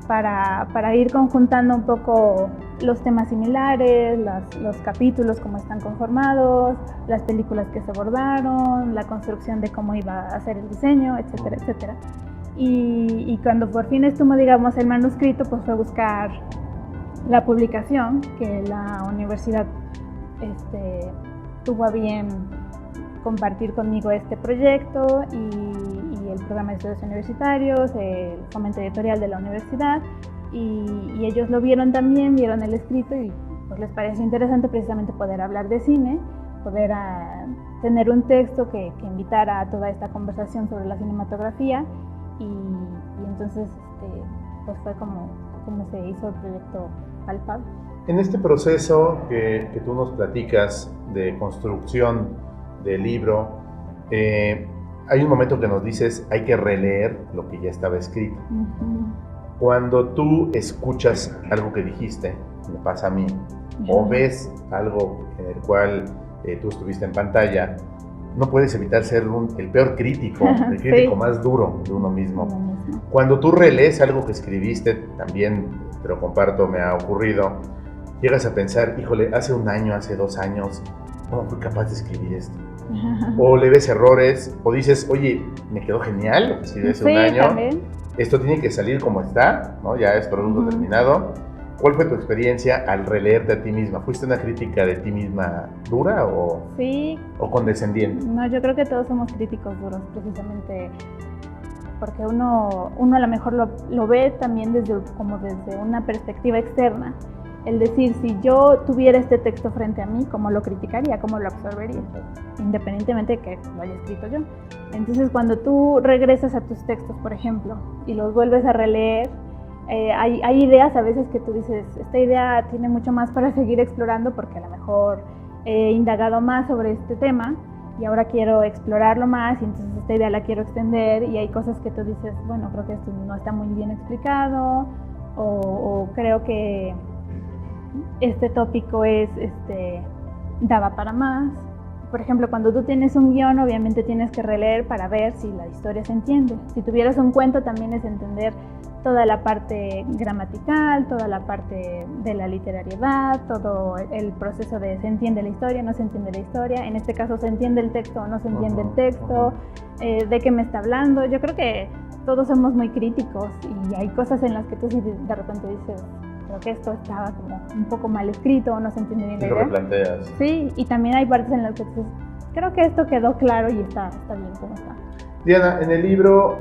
para ir conjuntando un poco los temas similares, los capítulos, cómo están conformados, las películas que se abordaron, la construcción de cómo iba a ser el diseño, etcétera, etcétera. Y cuando por fin estuvo, digamos, el manuscrito, pues fue buscar la publicación, que la universidad tuvo a bien compartir conmigo este proyecto y el programa de estudios universitarios, el fomento editorial de la universidad, y ellos lo vieron también, vieron el escrito y pues les pareció interesante precisamente poder hablar de cine, poder tener un texto que invitara a toda esta conversación sobre la cinematografía. Y entonces pues fue como se hizo el proyecto palpable. En este proceso que tú nos platicas de construcción del libro, hay un momento que nos dices hay que releer lo que ya estaba escrito. Cuando tú escuchas algo que dijiste, me pasa a mí, o ves algo en el cual tú estuviste en pantalla, no puedes evitar ser el peor crítico, el crítico más duro de uno mismo. Cuando tú relees algo que escribiste, también te lo comparto, me ha ocurrido, llegas a pensar, híjole, hace un año, hace 2 años, ¿cómo fui capaz de escribir esto? O le ves errores, o dices, oye, me quedó genial lo que escribí hace un año, también. Esto tiene que salir como está, ¿no? Ya es producto terminado. ¿Cuál fue tu experiencia al releerte a ti misma? ¿Fuiste una crítica de ti misma dura o condescendiente? No, yo creo que todos somos críticos duros, precisamente porque uno a lo mejor lo ve también desde una perspectiva externa. El decir, si yo tuviera este texto frente a mí, ¿cómo lo criticaría? ¿Cómo lo absorbería? Independientemente de que lo haya escrito yo. Entonces, cuando tú regresas a tus textos, por ejemplo, y los vuelves a releer, hay ideas a veces que tú dices, esta idea tiene mucho más para seguir explorando porque a lo mejor he indagado más sobre este tema y ahora quiero explorarlo más y entonces esta idea la quiero extender, y hay cosas que tú dices, bueno, creo que esto no está muy bien explicado, o creo que este tópico daba para más. Por ejemplo, cuando tú tienes un guión, obviamente tienes que releer para ver si la historia se entiende. Si tuvieras un cuento, también es entender toda la parte gramatical, toda la parte de la literariedad, todo el proceso de se entiende la historia, no se entiende la historia. En este caso, se entiende el texto o no se entiende el texto, de qué me está hablando. Yo creo que todos somos muy críticos y hay cosas en las que tú sí de repente dices, creo que esto estaba como un poco mal escrito o no se entiende bien la idea. Lo replanteas. Sí, y también hay partes en las que dices, creo que esto quedó claro y está bien como está. Diana, en el libro,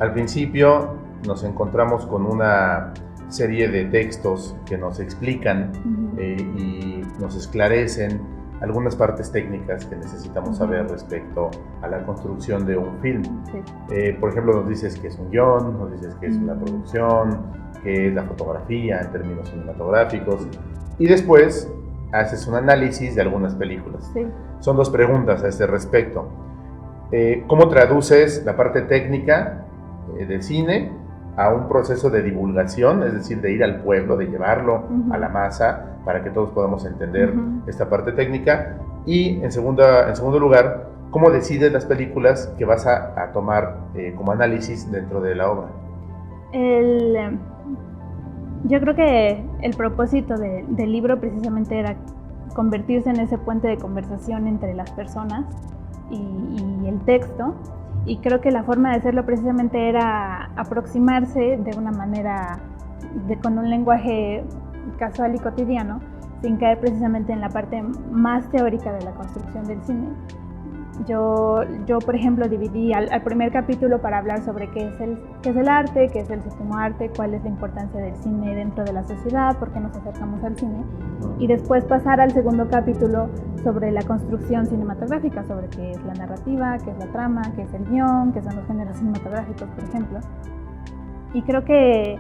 al principio nos encontramos con una serie de textos que nos explican y nos esclarecen algunas partes técnicas que necesitamos saber respecto a la construcción de un film. Sí. Por ejemplo, nos dices que es un guión, nos dices que es una producción, que es la fotografía en términos cinematográficos, y después haces un análisis de algunas películas. Sí. Son 2 preguntas a este respecto. ¿Cómo traduces la parte técnica del cine a un proceso de divulgación, es decir, de ir al pueblo, de llevarlo a la masa para que todos podamos entender esta parte técnica? Y en segundo lugar, ¿cómo decides las películas que vas a tomar como análisis dentro de la obra? Yo creo que el propósito del libro precisamente era convertirse en ese puente de conversación entre las personas y el texto. Y creo que la forma de hacerlo precisamente era aproximarse de una manera, con un lenguaje casual y cotidiano, sin caer precisamente en la parte más teórica de la construcción del cine. Yo por ejemplo, dividí al primer capítulo para hablar sobre qué es el arte, qué es el séptimo arte, cuál es la importancia del cine dentro de la sociedad, por qué nos acercamos al cine, y después pasar al segundo capítulo sobre la construcción cinematográfica, sobre qué es la narrativa, qué es la trama, qué es el guión, qué son los géneros cinematográficos, por ejemplo. Y creo que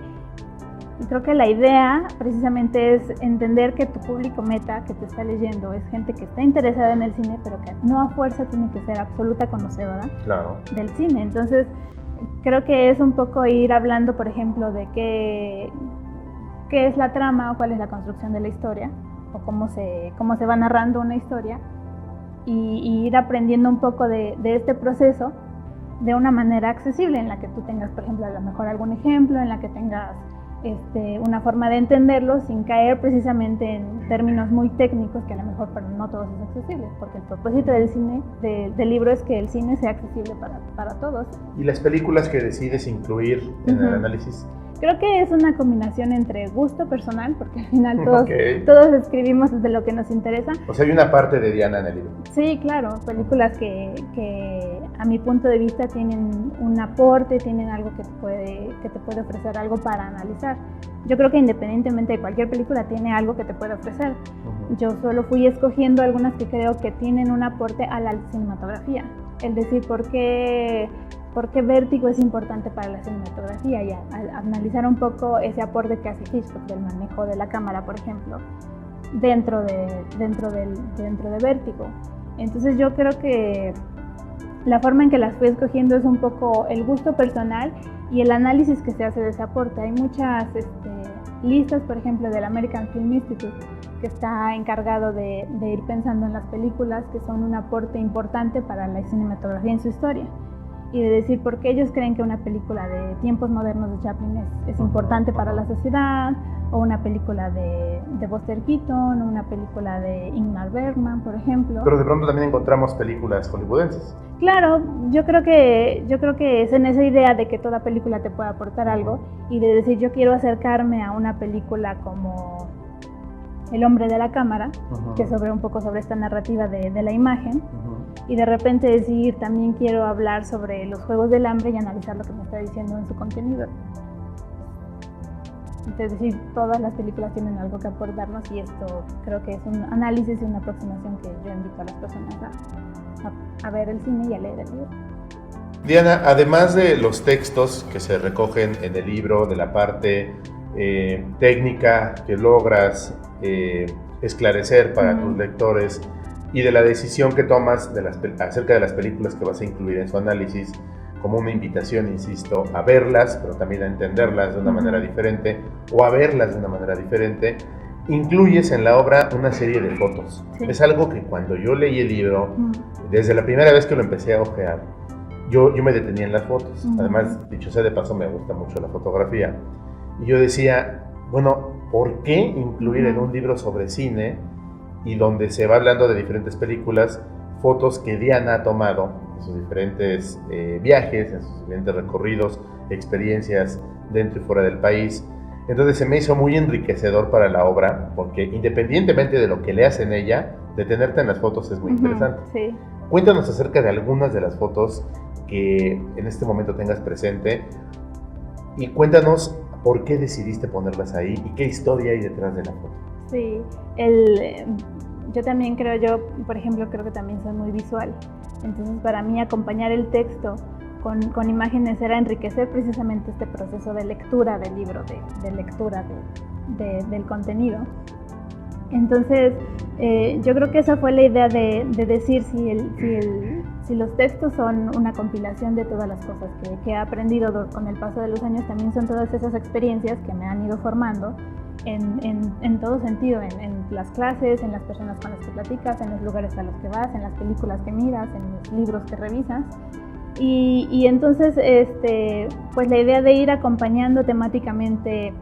la idea precisamente es entender que tu público meta que te está leyendo es gente que está interesada en el cine, pero que no a fuerza tiene que ser absoluta conocedora del cine. Entonces, creo que es un poco ir hablando, por ejemplo, de qué es la trama o cuál es la construcción de la historia, o cómo se va narrando una historia, y ir aprendiendo un poco de este proceso de una manera accesible, en la que tú tengas, por ejemplo, a lo mejor algún ejemplo, en la que tengas una forma de entenderlo sin caer precisamente en términos muy técnicos que a lo mejor para no todos es accesible, porque el propósito del cine, del libro, es que el cine sea accesible para todos. ¿Y las películas que decides incluir en el análisis? Creo que es una combinación entre gusto personal, porque al final todos escribimos de lo que nos interesa. O sea, hay una parte de Diana en el libro. Sí, claro, películas que a mi punto de vista tienen un aporte, tienen algo que te puede ofrecer algo para analizar. Yo creo que independientemente de cualquier película tiene algo que te puede ofrecer. Yo solo fui escogiendo algunas que creo que tienen un aporte a la cinematografía. Es decir, ¿por qué Vértigo es importante para la cinematografía? Y al analizar un poco ese aporte que hace Hitchcock del manejo de la cámara, por ejemplo, dentro de Vértigo. Entonces yo creo que la forma en que las fui escogiendo es un poco el gusto personal y el análisis que se hace de ese aporte. Hay muchas listas, por ejemplo, del American Film Institute, que está encargado de ir pensando en las películas que son un aporte importante para la cinematografía en su historia, y de decir por qué ellos creen que una película de tiempos modernos de Chaplin es importante para la sociedad, o una película de Buster Keaton, o una película de Ingmar Bergman, por ejemplo. Pero de pronto también encontramos películas hollywoodenses. Claro, yo creo que es en esa idea de que toda película te puede aportar algo, y de decir yo quiero acercarme a una película como El hombre de la cámara, que es un poco sobre esta narrativa de la imagen, y de repente decir también quiero hablar sobre los Juegos del Hambre y analizar lo que me está diciendo en su contenido. Es decir, todas las películas tienen algo que aportarnos, y esto creo que es un análisis y una aproximación que yo invito a las personas a ver el cine y a leer el libro. Diana, además de los textos que se recogen en el libro, de la parte técnica que logras esclarecer para tus lectores, y de la decisión que tomas acerca de las películas que vas a incluir en su análisis, como una invitación, insisto, a verlas, pero también a entenderlas de una manera diferente, o a verlas de una manera diferente, incluyes en la obra una serie de fotos. Sí. Es algo que cuando yo leí el libro, desde la primera vez que lo empecé a ojear, yo me detenía en las fotos. Además, dicho sea de paso, me gusta mucho la fotografía. Y yo decía, bueno, ¿por qué incluir en un libro sobre cine, y donde se va hablando de diferentes películas, fotos que Diana ha tomado en sus diferentes viajes, en sus diferentes recorridos, experiencias dentro y fuera del país? Entonces se me hizo muy enriquecedor para la obra, porque independientemente de lo que leas en ella, detenerte en las fotos es muy interesante. Sí. Cuéntanos acerca de algunas de las fotos que en este momento tengas presente, y cuéntanos por qué decidiste ponerlas ahí y qué historia hay detrás de la foto. Sí, yo también por ejemplo, creo que también soy muy visual. Entonces, para mí, acompañar el texto con imágenes era enriquecer precisamente este proceso de lectura del libro, de lectura del contenido. Entonces, yo creo que esa fue la idea de decir si los textos son una compilación de todas las cosas que he aprendido con el paso de los años, también son todas esas experiencias que me han ido formando en todo sentido, en las clases, en las personas con las que platicas, en los lugares a los que vas, en las películas que miras, en los libros que revisas. Y entonces, pues la idea de ir acompañando temáticamente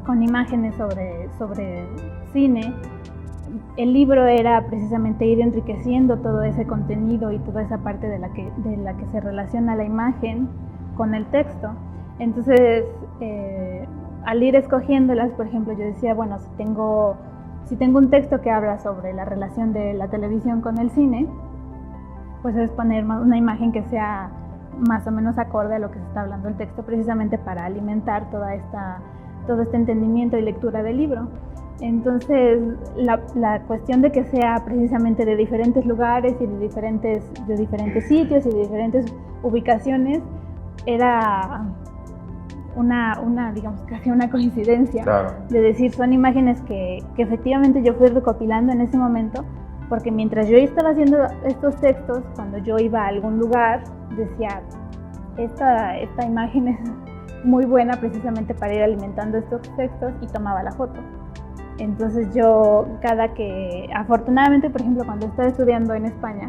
con imágenes sobre cine, el libro era precisamente ir enriqueciendo todo ese contenido y toda esa parte de la que se relaciona la imagen con el texto. Entonces, al ir escogiéndolas, por ejemplo, yo decía, bueno, si tengo un texto que habla sobre la relación de la televisión con el cine, pues es poner una imagen que sea más o menos acorde a lo que se está hablando el texto, precisamente para alimentar todo este entendimiento y lectura del libro. Entonces, la cuestión de que sea precisamente de diferentes lugares y de diferentes sitios y de diferentes ubicaciones era digamos, casi una coincidencia. Claro. De decir, son imágenes que efectivamente yo fui recopilando en ese momento, porque mientras yo estaba haciendo estos textos, cuando yo iba a algún lugar, decía, esta imagen es muy buena precisamente para ir alimentando estos textos, y tomaba la foto. Entonces yo, afortunadamente, por ejemplo, cuando estaba estudiando en España,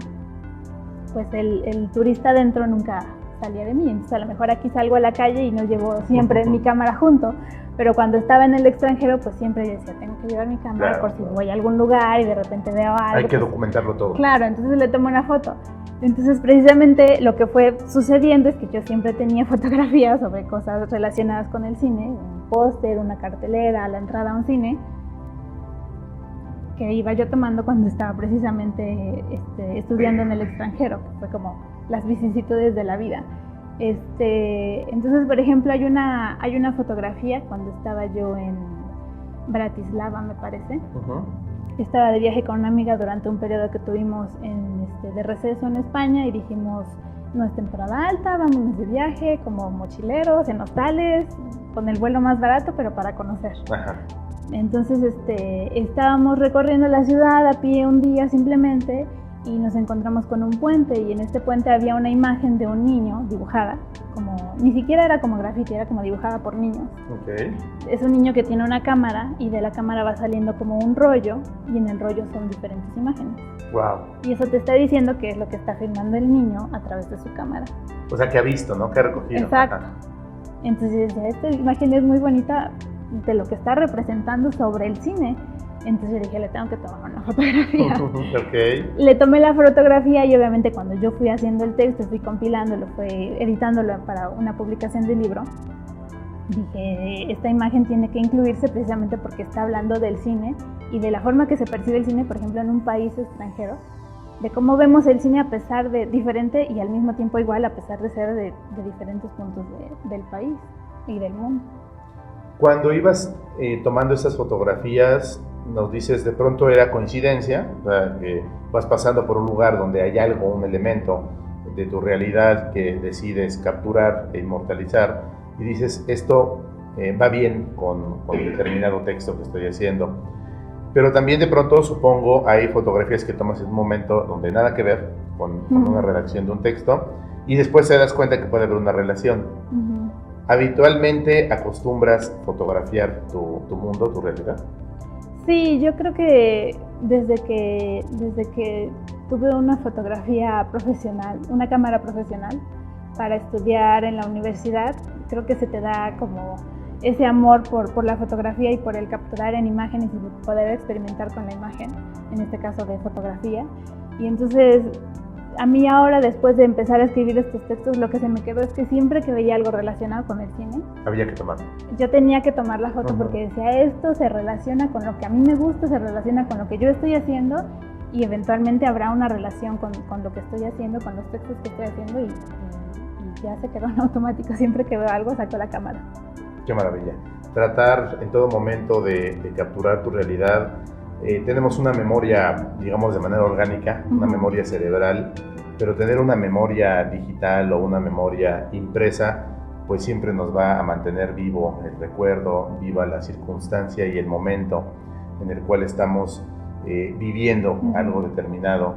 pues el turista adentro nunca salía de mí. Entonces a lo mejor aquí salgo a la calle y no llevo siempre mi cámara junto, pero cuando estaba en el extranjero, pues siempre yo decía, tengo que llevar mi cámara, por si voy a algún lugar y de repente veo algo. Hay que documentarlo todo. Claro, entonces le tomo una foto. Entonces precisamente lo que fue sucediendo es que yo siempre tenía fotografías sobre cosas relacionadas con el cine, un póster, una cartelera, la entrada a un cine, que iba yo tomando cuando estaba precisamente estudiando en el extranjero, que fue como las vicisitudes de la vida. Entonces, por ejemplo, hay una fotografía cuando estaba yo en Bratislava, me parece. Estaba de viaje con una amiga durante un periodo que tuvimos de receso en España, y dijimos, no es temporada alta, vámonos de viaje como mochileros, en hostales, con el vuelo más barato, pero para conocer. Ajá. Entonces estábamos recorriendo la ciudad a pie un día simplemente, y nos encontramos con un puente, y en este puente había una imagen de un niño dibujada, ni siquiera era como graffiti, era como dibujada por niños. Okay. Es un niño que tiene una cámara, y de la cámara va saliendo como un rollo, y en el rollo son diferentes imágenes. Wow. Y eso te está diciendo qué es lo que está filmando el niño a través de su cámara. O sea, que ha visto, ¿no? Que ha recogido. Exacto. Ajá. Entonces yo decía, esta imagen es muy bonita de lo que está representando sobre el cine. Entonces yo dije, le tengo que tomar una fotografía. Okay. Le tomé la fotografía, y obviamente cuando yo fui haciendo el texto, fui compilándolo, fui editándolo para una publicación del libro, dije, esta imagen tiene que incluirse precisamente porque está hablando del cine y de la forma que se percibe el cine, por ejemplo, en un país extranjero, de cómo vemos el cine a pesar de diferente y al mismo tiempo igual, a pesar de ser de diferentes puntos del país y del mundo. Cuando ibas tomando esas fotografías, nos dices, de pronto era coincidencia, o sea, que vas pasando por un lugar donde hay algo, un elemento de tu realidad que decides capturar e inmortalizar, y dices, esto va bien con determinado texto que estoy haciendo. Pero también de pronto, supongo, hay fotografías que tomas en un momento donde nada que ver con una redacción de un texto, y después te das cuenta que puede haber una relación. ¿Habitualmente acostumbras fotografiar tu mundo, tu realidad? Sí, yo creo que desde que tuve una fotografía profesional, una cámara profesional para estudiar en la universidad, creo que se te da como ese amor por la fotografía y por el capturar en imágenes y poder experimentar con la imagen, en este caso de fotografía. Y entonces a mí ahora, después de empezar a escribir estos textos, lo que se me quedó es que siempre que veía algo relacionado con el cine, había que tomarlo. Yo tenía que tomar la foto porque decía, esto se relaciona con lo que a mí me gusta, se relaciona con lo que yo estoy haciendo, y eventualmente habrá una relación con lo que estoy haciendo, con los textos que estoy haciendo, y ya se quedó en automático. Siempre que veo algo, saco la cámara. Qué maravilla. Tratar en todo momento de capturar tu realidad. Tenemos una memoria, digamos, de manera orgánica, una memoria cerebral, pero tener una memoria digital o una memoria impresa, pues siempre nos va a mantener vivo el recuerdo, viva la circunstancia y el momento en el cual estamos viviendo algo determinado.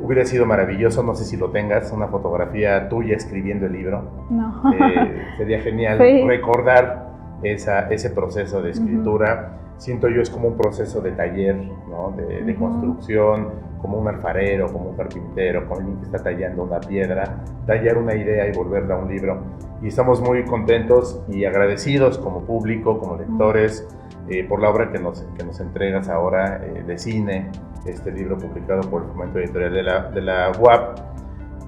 Hubiera sido maravilloso, no sé si lo tengas, una fotografía tuya escribiendo el libro. No. Sería genial Sí. recordar ese proceso de escritura. Siento yo es como un proceso de taller, ¿no? de construcción, como un alfarero, como un carpintero, como alguien que está tallando una piedra, tallar una idea y volverla a un libro. Y estamos muy contentos y agradecidos como público, como lectores, por la obra que nos entregas ahora de cine, este libro publicado por el Fomento Editorial de la UAP.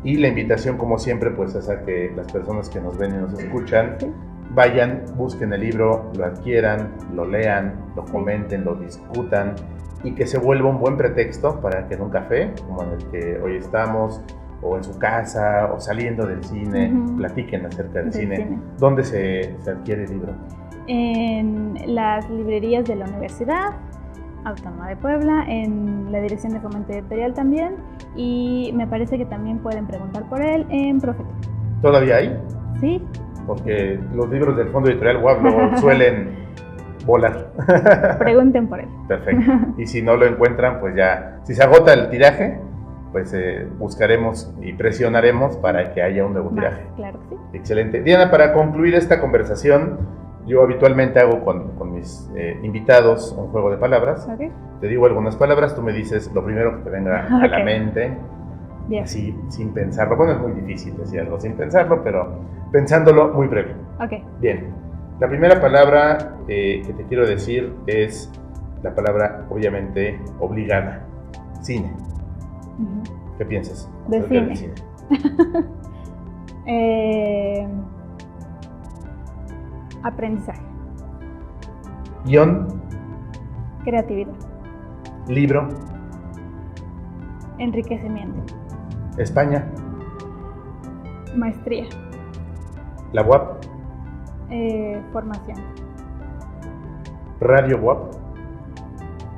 Y la invitación, como siempre, pues es a que las personas que nos ven y nos escuchan, vayan, busquen el libro, lo adquieran, lo lean, lo comenten, lo discutan, y que se vuelva un buen pretexto para que en un café, como en el que hoy estamos, o en su casa, o saliendo del cine, platiquen acerca del cine. ¿Dónde se adquiere el libro? En las librerías de la Universidad Autónoma de Puebla, en la Dirección de Fomento Editorial también, y me parece que también pueden preguntar por él en Profeto. ¿Todavía hay? Sí. Porque los libros del Fondo Editorial UAB suelen volar. Pregunten por él. Perfecto. Y si no lo encuentran, pues ya, si se agota el tiraje, pues buscaremos y presionaremos para que haya un nuevo tiraje. Claro que sí. Excelente. Diana, para concluir esta conversación, yo habitualmente hago con mis invitados un juego de palabras. Okay. Te digo algunas palabras, tú me dices lo primero que te venga a la mente. Bien. Así, sin pensarlo. Bueno, es muy difícil decir algo sin pensarlo, pero pensándolo muy breve. Ok. Bien. La primera palabra que te quiero decir es la palabra, obviamente, obligada. Cine. ¿Qué piensas? De cine. Aprendizaje. Guión. Creatividad. Libro. Enriquecimiento. España. Maestría. La UAP. Formación. Radio UAP.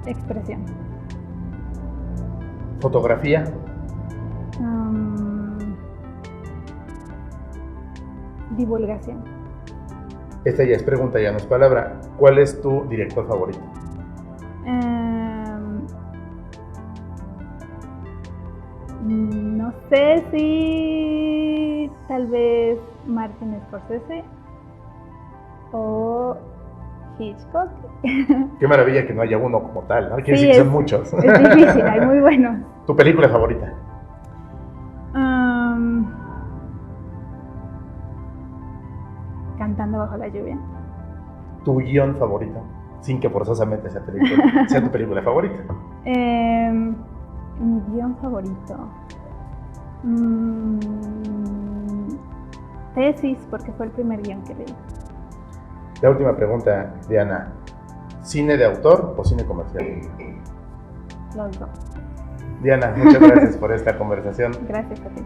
Expresión. Fotografía. Divulgación. Esta ya es pregunta, ya no es palabra. ¿Cuál es tu director favorito? No sé si tal vez Martin Scorsese o Hitchcock. Qué maravilla que no haya uno como tal, ¿no? Quiere Sí, decir que son muchos. Es difícil, hay muy buenos. ¿Tu película favorita? Cantando bajo la lluvia. ¿Tu guión favorito? Sin que forzosamente sea tu película favorita. Mi guión favorito. Tesis, porque fue el primer guión que leí. La última pregunta, Diana. ¿Cine de autor o cine comercial? Los dos. Diana, muchas gracias por esta conversación. Gracias a ti.